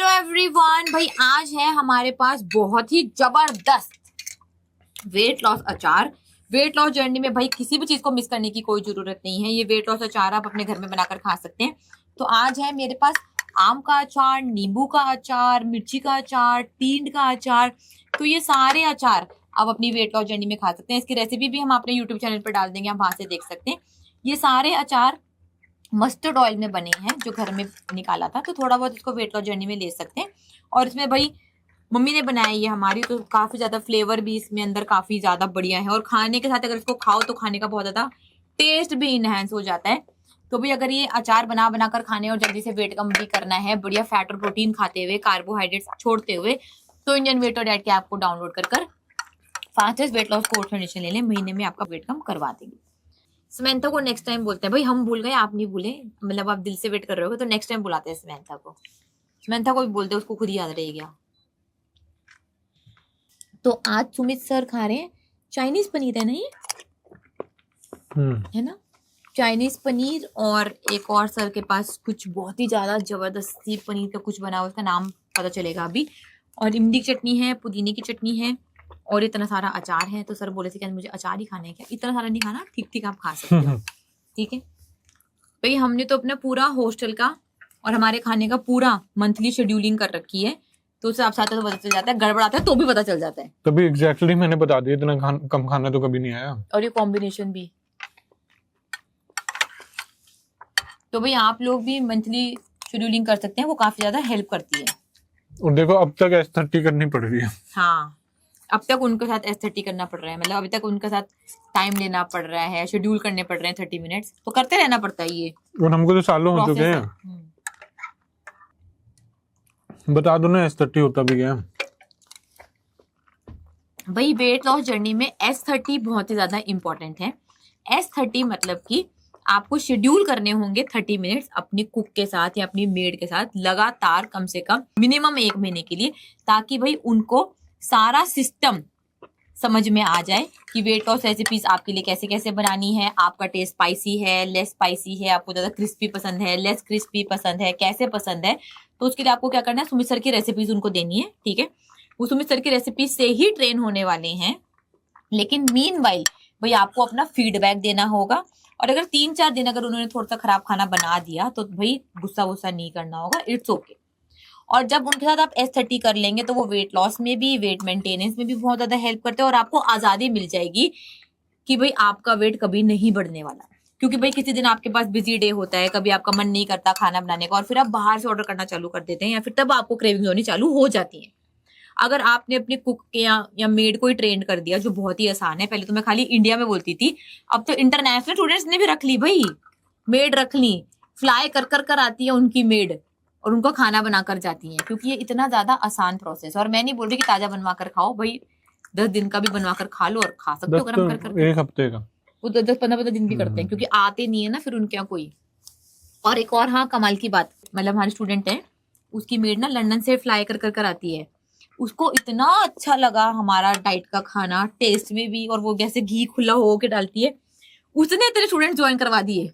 Hello everyone, भाई आज है हमारे पास बहुत ही जबरदस्त वेट लॉस अचार। वेट लॉस जर्नी में भाई किसी भी चीज को मिस करने की कोई जरूरत नहीं है। ये वेट लॉस अचार आप अपने घर में बनाकर खा सकते हैं। तो आज है मेरे पास आम का अचार, नींबू का अचार, मिर्ची का अचार, टींड का अचार। तो ये सारे अचार आप अपनी वेट लॉस जर्नी में खा सकते हैं। इसकी रेसिपी भी हम अपने यूट्यूब चैनल पर डाल देंगे, आप वहां से देख सकते हैं। ये सारे अचार मस्टर्ड ऑयल में बने हैं जो घर में निकाला था, तो थोड़ा बहुत इसको वेट लॉस जर्नी में ले सकते हैं। और इसमें भाई मम्मी ने बनाया ये हमारी, तो काफी ज्यादा फ्लेवर भी इसमें अंदर काफी ज्यादा बढ़िया है। और खाने के साथ अगर इसको खाओ तो खाने का बहुत ज्यादा टेस्ट भी इनहेंस हो जाता है। तो भाई अगर ये अचार बना बनाकर खाने और जल्दी से वेट कम भी करना है, बढ़िया फैट और प्रोटीन खाते हुए, कार्बोहाइड्रेट छोड़ते हुए, तो इंडियन वेट और डाइट के ऐप को डाउनलोड कर fastest weight loss course condition ले लें। महीने में आपका वेट कम करवा देंगे। समंथा को नेक्स्ट टाइम बोलते हैं, भाई हम भूल गए आप नहीं भूले, मतलब आप दिल से वेट कर रहे हो तो नेक्स्ट टाइम बुलाते हैं समंथा को। समंथा को भी बोलते हैं, उसको खुद ही याद रह गया। तो आज सुमित सर खा रहे हैं चाइनीज पनीर, है नहीं है ना, चाइनीज पनीर। और एक और सर के पास कुछ बहुत ही ज्यादा जबरदस्ती पनीर का कुछ बना हुआ, उसका नाम पता चलेगा अभी। और इमली की चटनी है, पुदीने की चटनी है और इतना सारा अचार है। तो सर बोले थे कि मुझे अचार ही खाना है। क्या इतना सारा नहीं खाना, ठीक ठीक आप खा सकते हो, ठीक है भाई। हमने तो अपना पूरा हॉस्टल का और हमारे खाने का पूरा मंथली शेड्यूलिंग कर रखी है, तो उससे आप साथ तो पता चल जाता है, गड़बड़ाता है तो भी पता चल जाता है। तभी एग्जैक्टली मैंने बता दिया, इतना कम खाना तो कभी नहीं आया। और ये कॉम्बिनेशन भी, तो भाई आप लोग भी मंथली शेड्यूलिंग कर सकते हैं, वो काफी ज्यादा हेल्प करती है। और देखो अब तक S30 करनी पड़ रही है। हाँ, अब तक उनके साथ S30 करना पड़ रहा है, मतलब अभी तक उनके साथ टाइम लेना पड़ रहा है, शेड्यूल करने पड़ रहे हैं 30 मिनट्स, तो करते रहना पड़ता है ये। और हमको तो सालों हो चुके हैं। बता दो ना S30 होता भी क्या? भाई वेट लॉस जर्नी में S30 बहुत ही ज्यादा इंपॉर्टेंट है। S30 मतलब कि आपको शेड्यूल करने होंगे 30 मिनट्स अपनी कुक के साथ या अपनी मेड के साथ लगातार, कम से कम मिनिमम 1 महीने के लिए, ताकि भाई उनको सारा सिस्टम समझ में आ जाए कि वेट लॉस रेसिपीज आपके लिए कैसे कैसे बनानी है। आपका टेस्ट स्पाइसी है, लेस स्पाइसी है, आपको ज्यादा क्रिस्पी पसंद है, लेस क्रिस्पी पसंद है, कैसे पसंद है। तो उसके लिए आपको क्या करना है, सुमित सर की रेसिपीज उनको देनी है, ठीक है। वो सुमित सर की रेसिपीज से ही ट्रेन होने वाले हैं, लेकिन मीनवाइल भाई आपको अपना फीडबैक देना होगा। और अगर 3-4 दिन अगर उन्होंने थोड़ा सा खराब खाना बना दिया तो भाई गुस्सा वुस्सा नहीं करना होगा, इट्स ओके। और जब उनके साथ आप S30 कर लेंगे तो वो वेट लॉस में भी, वेट मेंटेनेंस में भी बहुत ज्यादा हेल्प करते हैं। और आपको आजादी मिल जाएगी कि भाई आपका वेट कभी नहीं बढ़ने वाला, क्योंकि भाई किसी दिन आपके पास बिजी डे होता है, कभी आपका मन नहीं करता खाना बनाने का और फिर आप बाहर से ऑर्डर करना चालू कर देते हैं, या फिर तब आपको क्रेविंग्स होनी चालू हो जाती है। अगर आपने अपने कुक के या मेड को ही ट्रेन कर दिया, जो बहुत ही आसान है। पहले तो मैं खाली इंडिया में बोलती थी, अब तो इंटरनेशनल स्टूडेंट्स ने भी रख ली भाई, मेड रख ली, फ्लाई कर आती है उनकी मेड और उनको खाना बनाकर जाती है, क्योंकि ये इतना ज्यादा आसान प्रोसेस। और मैं नहीं बोल रही कि ताजा बनवा कर खाओ भाई, 10 दिन का भी बनवा कर खा लो और खा सकते हो गरम कर। 1 हफ्ते का, वो 10-15 दिन भी करते हैं, क्योंकि आते नहीं है ना फिर उनके यहाँ कोई। और एक और हाँ कमाल की बात, मतलब हमारी स्टूडेंट है, उसकी मेड ना लंदन से फ्लाई कर आती है। उसको इतना अच्छा लगा हमारा डाइट का खाना, टेस्ट में भी, और वो कैसे घी खुला हो के डालती है। उसने इतने स्टूडेंट ज्वाइन करवा दिए,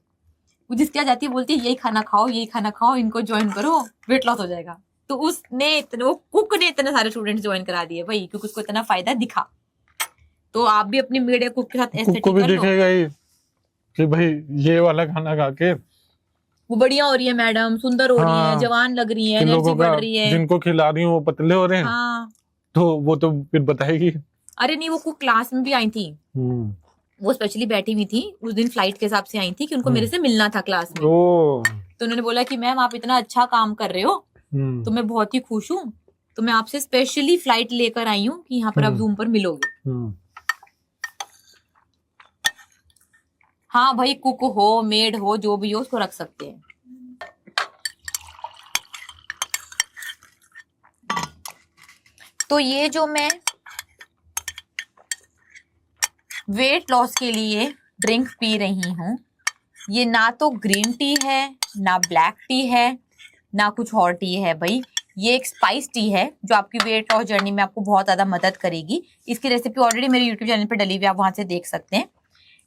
वो जिसके यहाँ जाती है बोलती है यही खाना खाओ, यही खाना खाओ, इनको ज्वाइन करो, वेट लॉस हो जाएगा। तो उसने इतने, वो कुक ने इतने सारे स्टूडेंट्स ज्वाइन करा दिए भाई, क्योंकि उसको इतना फायदा दिखा। तो आप भी अपनी मेड कुक के साथ कुक को भी दिखेगा ही कि भाई ये वाला खाना खा के वो बढ़िया हो रही है मैडम, सुंदर हो रही है, जवान लग रही है, एनर्जी बढ़ रही है, जिनको खिला रही हूँ वो पतले हो रहे हैं। हाँ, तो वो तो फिर बताएगी। अरे नहीं, वो कुक क्लास में भी आई थी, वो स्पेशली बैठी हुई थी उस दिन, फ्लाइट के हिसाब से आई थी कि उनको मेरे से मिलना था क्लास में। तो उन्होंने बोला कि मैम आप इतना अच्छा काम कर रहे हो, तो मैं बहुत ही खुश हूँ, तो मैं आपसे स्पेशली फ्लाइट लेकर आई हूँ कि यहाँ पर आप जूम पर मिलोगे। हाँ भाई, कुक हो, मेड हो, जो भी हो, उसको रख सकते हैं। तो ये जो मैं वेट लॉस के लिए ड्रिंक पी रही हूँ, ये ना तो ग्रीन टी है, ना ब्लैक टी है, ना कुछ और टी है भाई। ये एक स्पाइस टी है जो आपकी वेट लॉस जर्नी में आपको बहुत ज्यादा मदद करेगी। इसकी रेसिपी ऑलरेडी मेरे यूट्यूब चैनल पे डली हुई है, आप वहां से देख सकते हैं।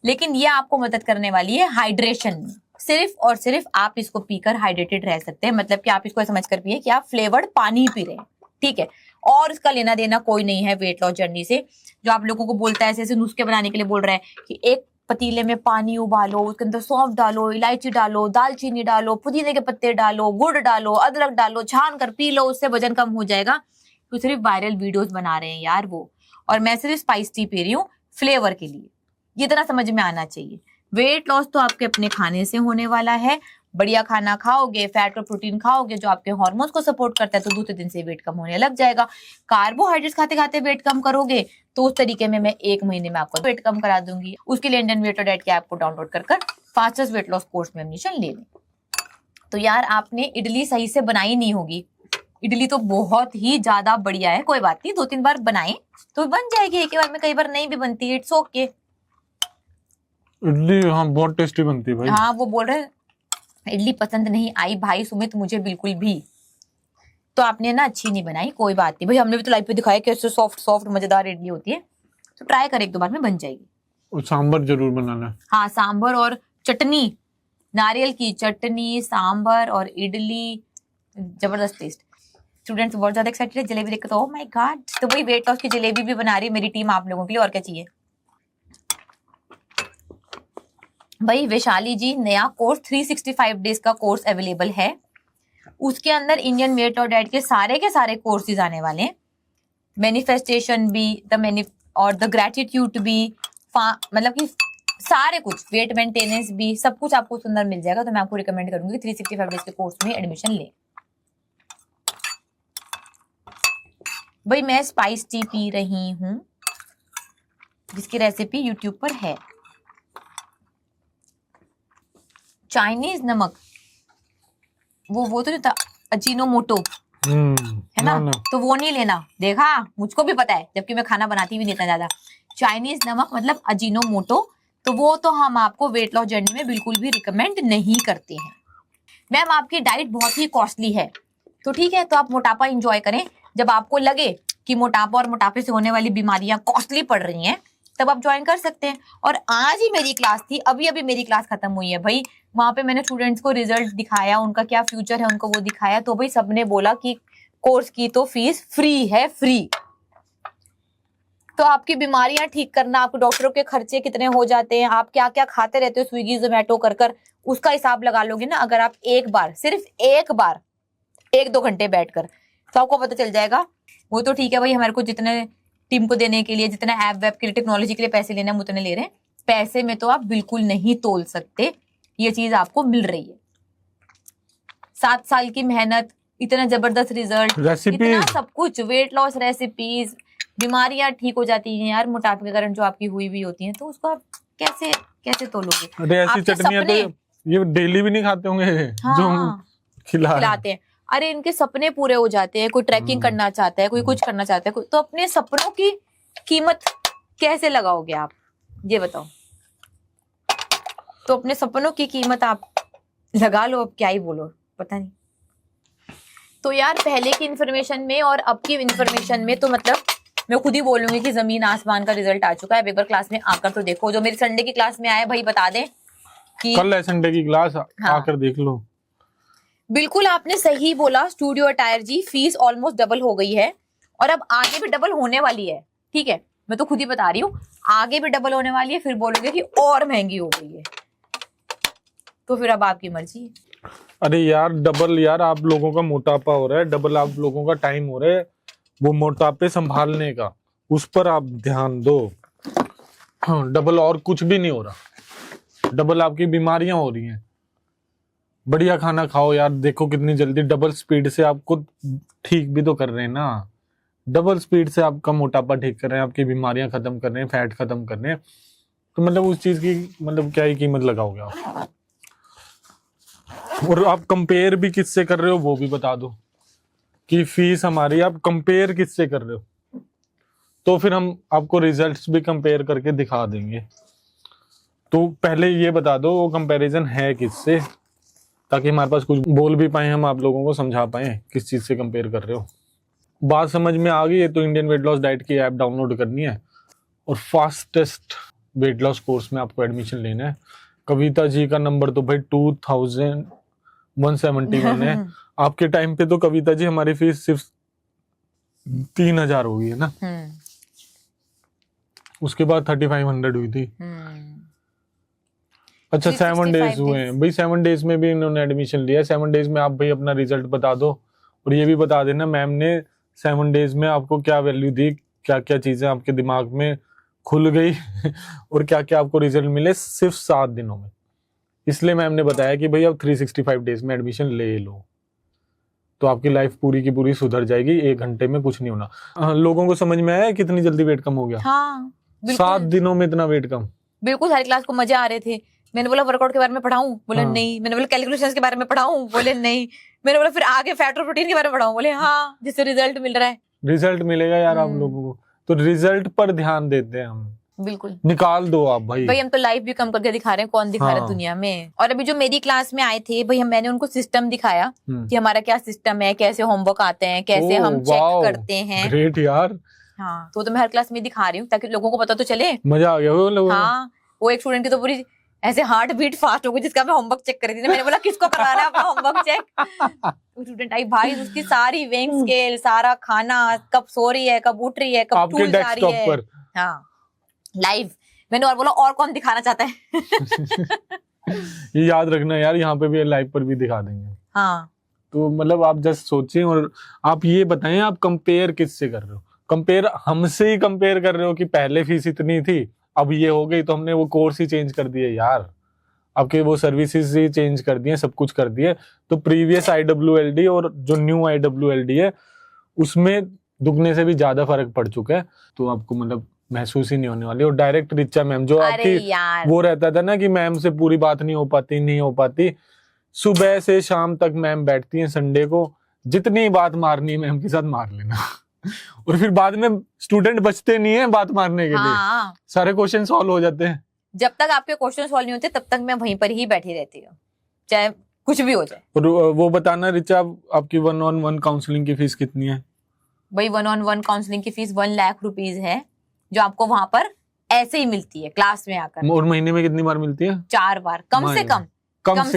लेकिन ये आपको मदद करने वाली है हाइड्रेशन में। सिर्फ और सिर्फ आप इसको पीकर हाइड्रेटेड रह सकते हैं, मतलब कि आप इसको समझ कर पिए कि आप फ्लेवर्ड पानी पी रहे हैं, ठीक है। और इसका लेना देना कोई नहीं है वेट लॉस जर्नी से। जो आप लोगों को बोलता है ऐसे ऐसे नुस्खे बनाने के लिए बोल रहा है कि एक पतीले में पानी उबालो, उसके अंदर सौंफ डालो, इलायची डालो, दालचीनी डालो, पुदीने के पत्ते डालो, गुड़ डालो, अदरक डालो, छान कर पी लो, उससे वजन कम हो जाएगा। तो सिर्फ वायरल वीडियोस बना रहे हैं यार वो, और मैं सिर्फ स्पाइस टी पी रही हूँ फ्लेवर के लिए। ये तरह समझ में आना चाहिए। वेट लॉस तो आपके अपने खाने से होने वाला है। बढ़िया खाना खाओगे, फैट और प्रोटीन खाओगे जो आपके हार्मोन्स को सपोर्ट करता है, तो दूसरे दिन से वेट कम होने लग जाएगा। कार्बोहाइड्रेट्स खाते खाते वेट कम करोगे तो उस तरीके में मैं 1 महीने में आपको वेट कम करा दूंगी। उसके लिए इंडियन वेट और डाइट के ऐप को डाउनलोड कर फास्टेस्ट वेट लॉस कोर्स में एडमिशन ले लें। तो यार आपने इडली सही से बनाई नहीं होगी। इडली तो बहुत ही ज्यादा बढ़िया है, कोई बात नहीं, 2-3 बार बनाए तो बन जाएगी एक ही बार में, कई बार नहीं भी बनती, इट्स ओके। इडली हाँ बहुत टेस्टी बनती है भाई। हाँ वो बोल रहे इडली पसंद नहीं आई भाई सुमित मुझे बिल्कुल भी, तो आपने ना अच्छी नहीं बनाई, कोई बात नहीं भाई, हमने भी तो लाइव पे दिखाया कैसे सॉफ्ट सॉफ्ट मजेदार इडली होती है। तो ट्राई कर, 1-2 बार में बन जाएगी। और सांबर जरूर बनाना। हाँ सांबर और चटनी, नारियल की चटनी, सांबर और इडली, जबरदस्त टेस्ट। स्टूडेंट्स बहुत ज्यादा एक्साइटेड है जलेबी देख के, तो ओह माय गॉड। तो वही वेट लॉस की जलेबी भी बना रही है मेरी टीम आप लोगों के लिए, और क्या चाहिए भाई। वैशाली जी नया कोर्स 365 डेज का कोर्स अवेलेबल है, उसके अंदर इंडियन वेट और डाइट के सारे कोर्सेज आने वाले हैं। मैनिफेस्टेशन भी, और द ग्रेटिट्यूड भी, मतलब कि सारे कुछ, वेट मेंटेनेंस भी, सब कुछ आपको उसके अंदर मिल जाएगा। तो मैं आपको रिकमेंड करूंगी 365 डेज के कोर्स में एडमिशन लें। भाई मैं स्पाइस टी पी रही हूँ जिसकी रेसिपी यूट्यूब पर है। चाइनीज नमक वो तो नहीं था, अजीनोमोटो है ना, तो वो नहीं लेना। देखा, मुझको भी पता है जबकि मैं खाना बनाती भी नहीं इतना ज्यादा। चाइनीज नमक मतलब अजीनोमोटो, तो वो तो हम आपको वेट लॉस जर्नी में बिल्कुल भी रिकमेंड नहीं करते हैं। मैम आपकी डाइट बहुत ही कॉस्टली है, तो ठीक है, तो आप मोटापा इंजॉय करें। जब आपको लगे कि मोटापा और मोटापे से होने वाली बीमारियां कॉस्टली पड़ रही हैं, तब आप ज्वाइन कर सकते हैं। और आज ही मेरी क्लास थी, अभी मेरी क्लास खत्म हुई है भाई, वहां पे मैंने स्टूडेंट्स को रिजल्ट दिखाया, उनका क्या फ्यूचर है उनको वो दिखाया, तो भाई सबने बोला कि कोर्स की तो फीस फ्री है, फ्री। तो आपकी बीमारियां ठीक करना, आपके डॉक्टरों के खर्चे कितने हो जाते हैं, आप क्या क्या खाते रहते हो स्विगी जोमेटो कर उसका हिसाब लगा लोगे ना, अगर आप एक बार, सिर्फ एक बार 1-2 घंटे बैठकर, तो आपको पता चल जाएगा। वो तो ठीक है भाई, हमारे को जितने टीम को देने के लिए, जितना ऐप वेब के लिए, टेक्नोलॉजी के लिए पैसे लेने हम उतने ले रहे हैं, पैसे में तो आप बिल्कुल नहीं तोल सकते ये चीज आपको मिल रही है। 7 साल की मेहनत, इतना जबरदस्त रिजल्ट, इतना सब कुछ, वेट लॉस रेसिपीज, बीमारियां ठीक हो जाती हैं यार मोटापे के कारण जो आपकी हुई भी होती हैं, तो उसको आप कैसे तोलोगे। अरे ऐसी चटनियां तो ये डेली भी नहीं खाते होंगे। हाँ, जो हम खिलाते हैं। अरे इनके सपने पूरे हो जाते हैं, कोई ट्रैकिंग करना चाहता है, कोई कुछ करना चाहता है, तो अपने सपनों की कीमत कैसे लगाओगे आप, ये बताओ। तो अपने सपनों की कीमत आप लगा लो, अब क्या ही बोलो, पता नहीं। तो यार पहले की इन्फॉर्मेशन में और अब की इन्फॉर्मेशन में तो मतलब मैं खुद ही बोलूंगी कि जमीन आसमान का रिजल्ट आ चुका है। एक बार क्लास में आकर तो देखो, जो मेरी संडे की क्लास में आए भाई बता दें कि कल है संडे की क्लास, हाँ, आकर देख लो। बिल्कुल आपने सही बोला स्टूडियो अटायर जी, फीस ऑलमोस्ट डबल हो गई है और अब आगे भी डबल होने वाली है, ठीक है, मैं तो खुद ही बता रही हूँ, आगे भी डबल होने वाली है, फिर बोलोगे कि और महंगी हो गई है, तो फिर अब आपकी मर्जी है। अरे यार डबल, यार आप लोगों का मोटापा हो रहा है, डबल आप लोगों का टाइम हो रहा है वो मोटापे संभालने का, उस पर आप ध्यान दो। हाँ, डबल और कुछ भी नहीं हो रहा, डबल आपकी बीमारियां हो रही हैं। बढ़िया खाना खाओ यार, देखो कितनी जल्दी डबल स्पीड से आपको ठीक भी तो कर रहे हैं ना, डबल स्पीड से आपका मोटापा ठीक कर रहे हैं, आपकी बीमारियां खत्म कर रहे हैं, फैट खत्म कर रहे हैं, तो मतलब उस चीज की मतलब क्या ही कीमत लगाओगे आप। और आप कंपेयर भी किससे कर रहे हो वो भी बता दो कि फीस हमारी, आप कंपेयर किससे कर रहे हो, तो फिर हम आपको रिजल्ट्स भी कंपेयर करके दिखा देंगे। तो पहले ये बता दो वो कंपैरिजन है किससे, ताकि हमारे पास कुछ बोल भी पाए, हम आप लोगों को समझा पाए किस चीज से कंपेयर कर रहे हो। बात समझ में आ गई है तो इंडियन वेट लॉस डाइट की ऐप डाउनलोड करनी है और फास्टेस्ट वेट लॉस कोर्स में आपको एडमिशन लेना है। कविता जी का नंबर तो भाई 2171 है। आपके टाइम पे तो कविता जी हमारी फीस सिर्फ 3000 हो गई है ना, उसके बाद 3500 हुई थी। अच्छा 7 डेज हुए हैं भाई, 7 डेज में भी इन्होंने एडमिशन लिया। 7 डेज में आप भाई अपना रिजल्ट बता दो, और ये भी बता देना मैम ने 7 डेज में आपको क्या वैल्यू दी, क्या क्या चीजें आपके दिमाग में खुल गई और क्या क्या आपको रिजल्ट मिले सिर्फ 7 दिनों में। इसलिए मैम ने बताया कि भाई आप 365 डेज में एडमिशन ले लो, तो आपकी लाइफ पूरी की पूरी सुधर जाएगी। 1 घंटे में कुछ नहीं होना। लोगों को समझ में आया कितनी जल्दी वेट कम हो गया? हाँ, 7 दिनों में इतना वेट कम। बिल्कुल, सारी क्लास को मजे आ रहे थे। मैंने बोला वर्कआउट के बारे में पढ़ाऊं, बोले हाँ। नहीं। मैंने बोला कैलकुलेशंस के बारे में पढ़ाऊं, बोले नहीं। मैंने बोला फिर आगे फैट और प्रोटीन के बारे में पढ़ाऊं, बोले हाँ, जिससे रिजल्ट मिल रहा है। रिजल्ट मिलेगा यार आप लोगों को, तो रिजल्ट पर ध्यान देते हैं हम। बिल्कुल निकाल दो आप भाई। भाई, हम तो लाइफ भी कम करके दिखा रहे हैं, कौन दिखा रहा है दुनिया में। और अभी जो मेरी क्लास में आए थे भाई, मैंने उनको सिस्टम दिखाया कि हमारा क्या सिस्टम है, कैसे होमवर्क आते हैं, कैसे हम चेक करते हैं। ग्रेट यार। हाँ, तो मैं हर क्लास में दिखा रही हूँ ताकि लोगों को पता तो चले। मजा आ गया वो लोगों को। हाँ, वो एक स्टूडेंट की तो पूरी ऐसे हार्ट बीट फास्ट हो गई जिसका मैं होमवर्क चेक कर रही थी। मैंने बोला किसको करवाना है अपना होमवर्क चेक? वो स्टूडेंट आई भाई, उसकी सारी वेइंग स्केल, सारा खाना, कब सो रही है, कब उठ रही है, कब टूल जा रही है। हाँ, लाइव। मैंने और बोला और कौन दिखाना चाहता है? ये याद रखना यार, यहाँ पे भी लाइव पर भी दिखा देंगे। हाँ, तो मतलब आप जस्ट सोचिए, और आप ये बताएं आप कंपेयर किससे कर रहे हो? कंपेयर हमसे ही कंपेयर कर रहे हो कि पहले फीस इतनी थी अब ये हो गई, तो हमने वो कोर्स ही चेंज कर दिए यार, आपके वो सर्विसेज ही चेंज कर दिए, सब कुछ कर दिए। तो प्रीवियस IWLD और जो न्यू IWLD है उसमें दुगने से भी ज्यादा फर्क पड़ चुका है। तो आपको मतलब महसूस ही नहीं होने वाली। और डायरेक्ट रिचा मैम जो आपकी वो रहता था ना कि मैम से पूरी बात नहीं हो पाती, सुबह से शाम तक मैम बैठती हैं संडे को, जितनी बात मारनी है मैम के साथ मार लेना। और फिर बाद में स्टूडेंट बचते नहीं है बात मारने के लिए, सारे क्वेश्चन सॉल्व हो जाते हैं। जब तक आपके क्वेश्चन सॉल्व नहीं होते तब तक मैं वहीं पर ही बैठी रहती हूँ, चाहे कुछ भी हो जाए। और वो बताना रिचा, आपकी 1-on-1 काउंसलिंग की फीस कितनी है? भाई 1-on-1 काउंसलिंग की फीस 1 लाख रुपीज है, जो आपको वहां पर ऐसे ही मिलती है क्लास में आकर। और महीने में कितनी बार मिलती है? 4 बार कम से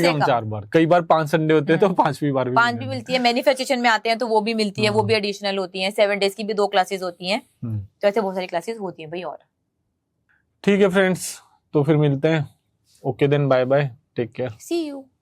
कम 4 बार। कई बार 5 संडे होते हैं तो 5वीं बार भी 5 भी मिलती है। मैन्युफैक्चरेशन में आते हैं तो वो भी मिलती है, वो भी एडिशनल होती है। 7 डेज की भी 2 क्लासेस होती हैं, तो ऐसे बहुत सारी क्लासेस होती हैं भाई। और ठीक है फ्रेंड्स, तो फिर मिलते हैं। Okay then, bye bye, take care, see you.